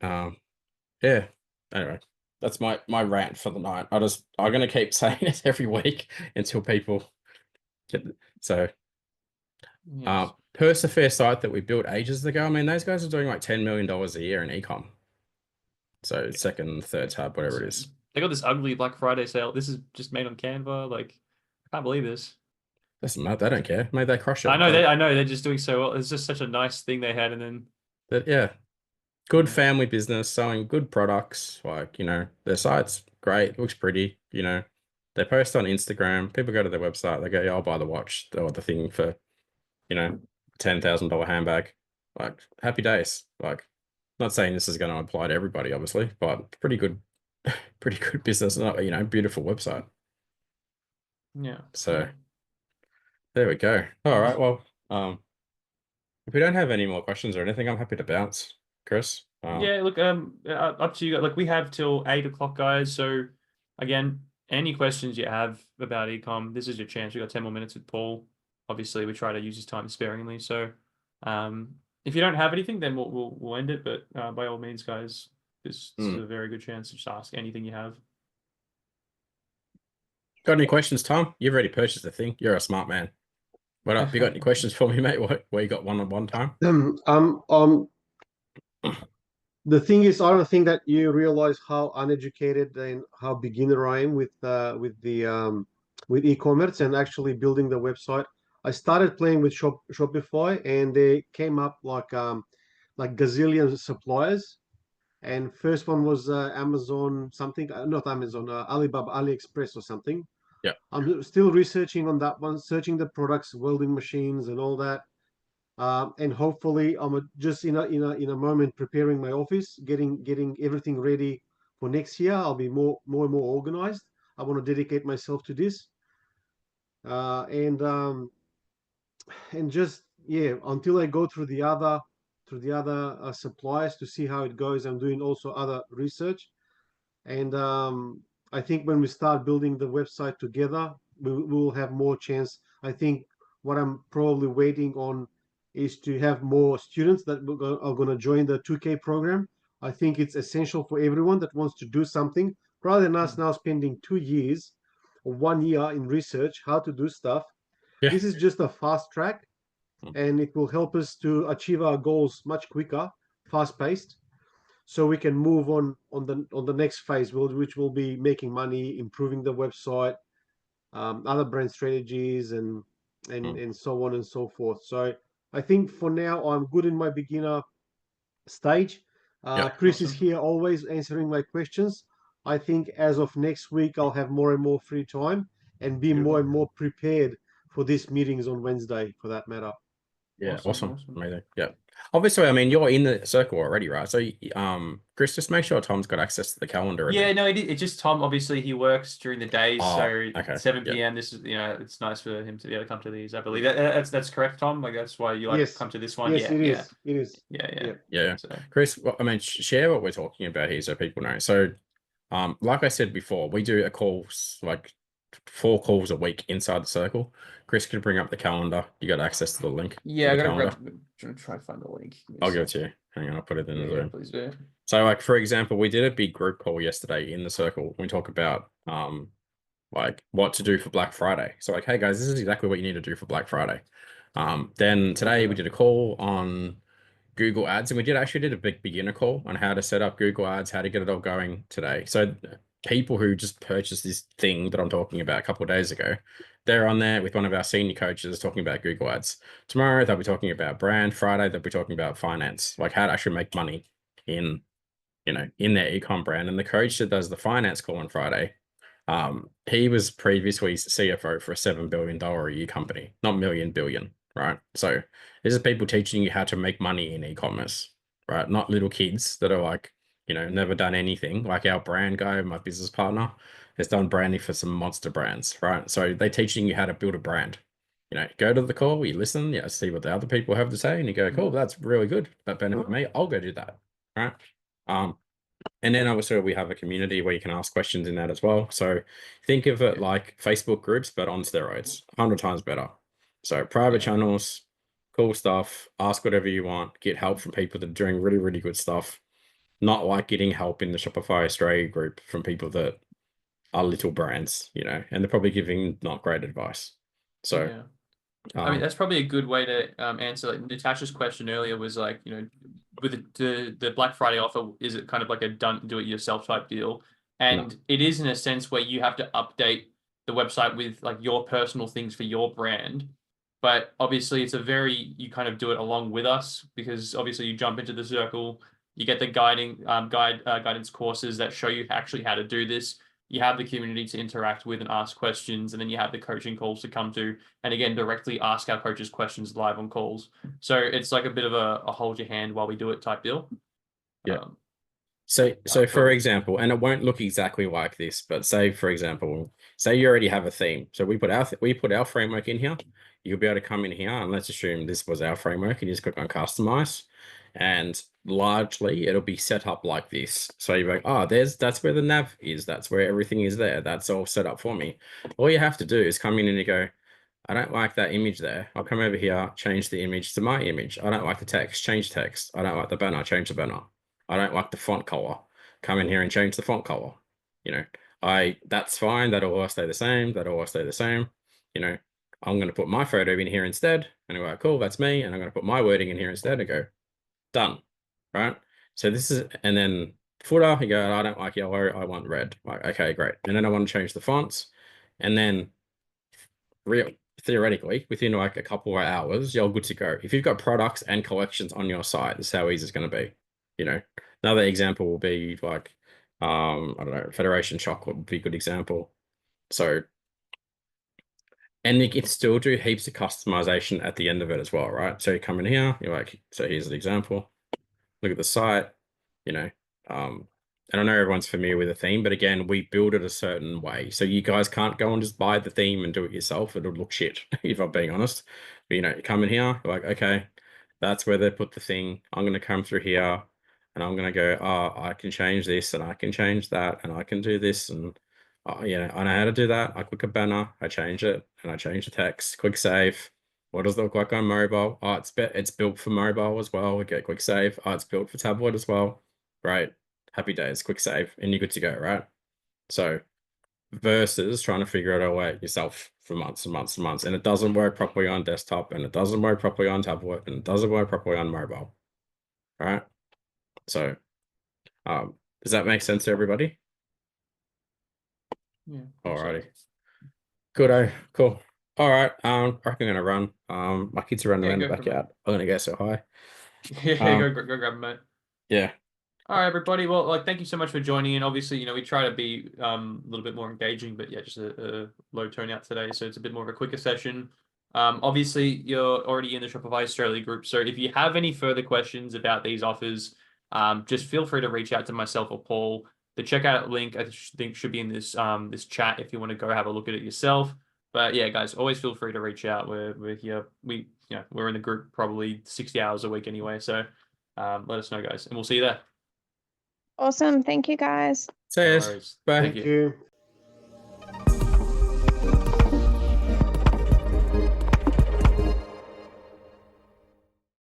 Yeah, anyway, that's my rant for the night. I'm gonna keep saying it every week until people get so Yes. Persefair site that we built ages ago. I mean, those guys are doing like $10 million a year in ecom. So second, third tab, whatever it is. They got this ugly Black Friday sale. This is just made on Canva. Like, I can't believe this. Doesn't matter. They don't care. Maybe they crush it. I know they're just doing so well. It's just such a nice thing they had, and then yeah, good family business selling good products. Like, their site's great, looks pretty. They post on Instagram. People go to their website. They go, yeah, I'll buy the watch or the thing for, $10,000 handbag. Like, happy days. Like, not saying this is going to apply to everybody, obviously, but pretty good business. Beautiful website. yeah. So there we go. All right. Well, if we don't have any more questions or anything, I'm happy to bounce, Chris. Yeah, look, up to you. Like, we have till 8 o'clock, guys. So again, any questions you have about ecom, this is your chance. We've got 10 more minutes with Paul. Obviously, we try to use his time sparingly. So if you don't have anything, then we'll end it. But by all means, guys, this is a very good chance to just ask anything you have. Got any questions, Tom? You've already purchased the thing. You're a smart man. What up? You got any questions for me, mate? Where you got one time? The thing is, I don't think that you realize how uneducated and how beginner I am with e-commerce and actually building the website. I started playing with Shopify, and they came up like gazillion suppliers. And first one was Amazon something, not Amazon, Alibaba, AliExpress or something. Yeah. I'm still researching on that one, searching the products, welding machines, and all that. And hopefully, I'm just in a moment preparing my office, getting everything ready for next year. I'll be more and more organized. I want to dedicate myself to this, and just until I go through the other suppliers to see how it goes. I'm doing also other research, and I think when we start building the website together, we will have more chance. I think what I'm probably waiting on is to have more students that are going to join the 2K program. I think it's essential for everyone that wants to do something, rather than us now spending 2 years or 1 year in research how to do stuff. Yeah. This is just a fast track, and it will help us to achieve our goals much quicker, fast paced, so we can move on the next phase, which will be making money, improving the website, other brand strategies, and so on and so forth. So I think for now I'm good in my beginner stage. Chris is here always answering my questions. I think as of next week I'll have more and more free time and be more and more prepared for these meetings on Wednesday, for that matter. Yeah, awesome. Amazing. Yeah. Obviously, I mean, you're in the circle already, right? So, Chris, just make sure Tom's got access to the calendar. Yeah, no, it's just Tom. Obviously, he works during the day, so okay. 7 p.m. This is, it's nice for him to be able to come to these. I believe that's correct, Tom. Like that's why you come to this one. Yes, it is. Yeah. So, Chris, I mean, share what we're talking about here so people know. So, like I said before, we do a calls like 4 calls a week inside the circle. Chris could bring up the calendar. You got access to the link. Yeah, I gotta try to find the link. I'll give it to you. Hang on, I'll put it in the Zoom. Please do. So, like for example, we did a big group call yesterday in the circle. We talk about like what to do for Black Friday. So, like, hey guys, this is exactly what you need to do for Black Friday. Then today we did a call on Google Ads, and we did a big beginner call on how to set up Google Ads, how to get it all going today. So people who just purchased this thing that I'm talking about a couple of days ago, they're on there with one of our senior coaches talking about Google Ads. Tomorrow they'll be talking about brand. Friday they'll be talking about finance, like how to actually make money in in their ecom brand. And the coach that does the finance call on Friday, he was previously CFO for a $7 billion a year company, not million, billion, right? So this is people teaching you how to make money in e-commerce, right? Not little kids that are like, never done anything. Like our brand guy, my business partner, has done branding for some monster brands, right? So they're teaching you how to build a brand. Go to the call, you listen, see what the other people have to say, and you go, cool, that's really good. That benefit me. I'll go do that, right? And then obviously we have a community where you can ask questions in that as well. So think of it like Facebook groups, but on steroids, 100 times better. So private channels, cool stuff, ask whatever you want, get help from people that are doing really, really good stuff. Not like getting help in the Shopify Australia group from people that are little brands, and they're probably giving not great advice. So, I mean, that's probably a good way to answer. Like Natasha's question earlier was like, with the Black Friday offer, is it kind of like a do-it-yourself type deal? And it is in a sense where you have to update the website with like your personal things for your brand. But obviously, you kind of do it along with us, because obviously you jump into the circle. You get the guidance courses that show you actually how to do this. You have the community to interact with and ask questions, and then you have the coaching calls to come to, and again, directly ask our coaches questions live on calls. So it's like a bit of a hold your hand while we do it type deal. Yeah. So for example, and it won't look exactly like this, but say for example, say you already have a theme. So we put our framework in here. You'll be able to come in here, and let's assume this was our framework, and you just click on customize. And largely it'll be set up like this. So you're like, oh, that's where the nav is. That's where everything is there. That's all set up for me. All you have to do is come in and you go, I don't like that image there. I'll come over here, change the image to my image. I don't like the text, change text. I don't like the banner, change the banner. I don't like the font color. Come in here and change the font color. You know, that's fine. That'll all stay the same. That'll all stay the same. You know, I'm going to put my photo in here instead. And I go, cool, that's me. And I'm going to put my wording in here instead and go, done. Right. So this is, and then footer, you go, I don't like yellow. I want red. Like, okay, great. And then I want to change the fonts. And then theoretically, within like a couple of hours, you're good to go. If you've got products and collections on your site, this is how easy it's going to be. You know, another example will be like, I don't know, Federation Chocolate would be a good example. So, and you can still do heaps of customization at the end of it as well, right? So you come in here, you're like, so here's an example. Look at the site, you know, I don't know everyone's familiar with the theme, but again, we build it a certain way. So you guys can't go and just buy the theme and do it yourself. It'll look shit, if I'm being honest. But, you know, you come in here, you're like, okay, that's where they put the thing. I'm going to come through here and I'm going to go, oh, I can change this and I can change that and I can do this. And, you know, I know how to do that. I click a banner, I change it and I change the text, quick save. What does it look like on mobile? Oh, it's built for mobile as well. We get quick save. Oh, it's built for tablet as well. Right. Happy days, quick save, and you're good to go, right? So versus trying to figure it all out yourself for months and months and months. And it doesn't work properly on desktop, and it doesn't work properly on tablet, and it doesn't work properly on mobile. Right. So does that make sense to everybody? Yeah. Alrighty. Good. Cool. All right. I reckon I'm gonna run. My kids are running around the backyard. I'm gonna go say hi. Yeah, go grab them, mate. Yeah. All right, everybody. Well, like, thank you so much for joining in. Obviously, you know, we try to be a little bit more engaging, but yeah, just a low turnout today, so it's a bit more of a quicker session. Obviously, you're already in the Shopify Australia group, so if you have any further questions about these offers, just feel free to reach out to myself or Paul. The checkout link, I think, should be in this this chat if you want to go have a look at it yourself. But yeah, guys, always feel free to reach out. We're here. We're in the group probably 60 hours a week anyway, so let us know, guys, and we'll see you there. Awesome. Thank you, guys. Say No yes. worries. Bye. Thank Thank you. you.